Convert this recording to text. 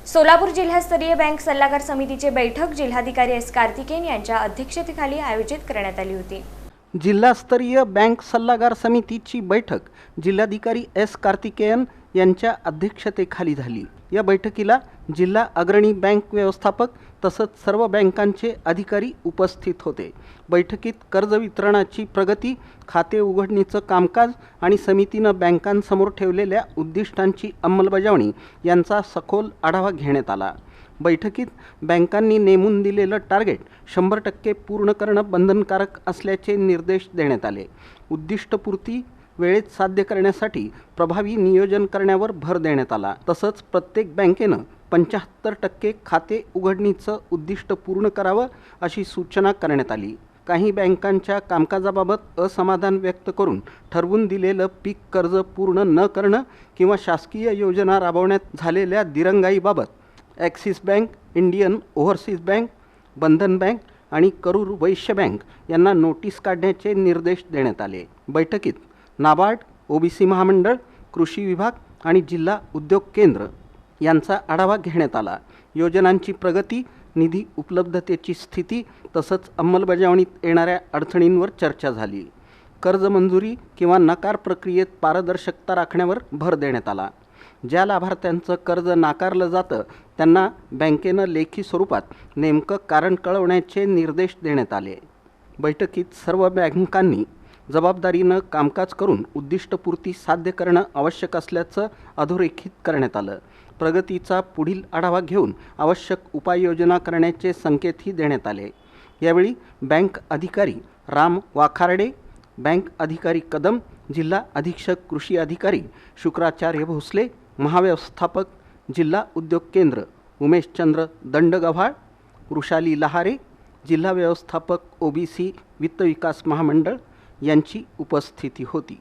सोलापूर जिल्हास्तरीय बँक सल्लागार समितीची बैठक जिल्हाधिकारी एस कार्तिकेयन यांच्या अध्यक्षतेखाली आयोजित करण्यात आली होती। जिल्हास्तरीय बँक सल्लागार समितीची बैठक जिल्हाधिकारी एस कार्तिकेयन यांच्या अध्यक्षतेखाली झाली। या बैठकीला जिल्हा अग्रणी बँक व्यवस्थापक तसंच सर्व बँकांचे अधिकारी उपस्थित होते। बैठकीत कर्ज वितरणाची प्रगती, खाते उघडणीचं कामकाज आणि समितीनं बँकांसमोर ठेवलेल्या उद्दिष्टांची अंमलबजावणी यांचा सखोल आढावा घेण्यात आला। बैठकीत बँकांनी नेमून दिलेलं टार्गेट 100% पूर्ण करणं बंधनकारक असल्याचे निर्देश देण्यात आले। उद्दिष्टपूर्ती वेळेत साध्य करण्यासाठी प्रभावी नियोजन करण्यावर भर देण्यात आला। तसंच प्रत्येक बँकेनं 75% खाते उघडणीचं उद्दिष्ट पूर्ण करावं अशी सूचना करण्यात आली। काही बँकांच्या कामकाजाबाबत असमाधान व्यक्त करून ठरवून दिलेलं पीक कर्ज पूर्ण न करणं किंवा शासकीय योजना राबवण्यात झालेल्या दिरंगाईबाबत Axis bank, Indian Overseas bank, Bandhan bank आणि करूर वैश्य बँक यांना नोटीस काढण्याचे निर्देश देण्यात आले। बैठकीत नाबार्ड, ओबीसी महामंडळ, कृषी विभाग आणि जिल्हा उद्योग केंद्र यांचा आढावा घेण्यात आला। योजनांची प्रगती, निधी उपलब्धतेची स्थिती तसंच अंमलबजावणीत येणाऱ्या अडचणींवर चर्चा झाली। कर्ज मंजुरी किंवा नकार प्रक्रियेत पारदर्शकता राखण्यावर भर देण्यात आला। ज्या लाभार्थ्यांचं कर्ज नाकारलं जातं त्यांना बँकेनं लेखी स्वरूपात नेमकं कारण कळवण्याचे निर्देश देण्यात आले। बैठकीत सर्व बँकांनी जबाबदारीनं कामकाज करून उद्दिष्टपूर्ती साध्य करणं आवश्यक असल्याचं अधोरेखित करण्यात आलं। प्रगतीचा पुढील आढावा घेऊन आवश्यक उपाययोजना करण्याचे संकेतही देण्यात आले। यावेळी बँक अधिकारी राम वाखारडे, बँक अधिकारी कदम, जिल्हा अधीक्षक कृषी अधिकारी शुक्राचार्य भोसले, महाव्यवस्थापक जिल्हा उद्योग केंद्र उमेशचंद्र दंडगव्हाळ, वृषाली लहारे, जिल्हा व्यवस्थापक ओबीसी वित्त विकास महामंडळ यांची उपस्थिती होती।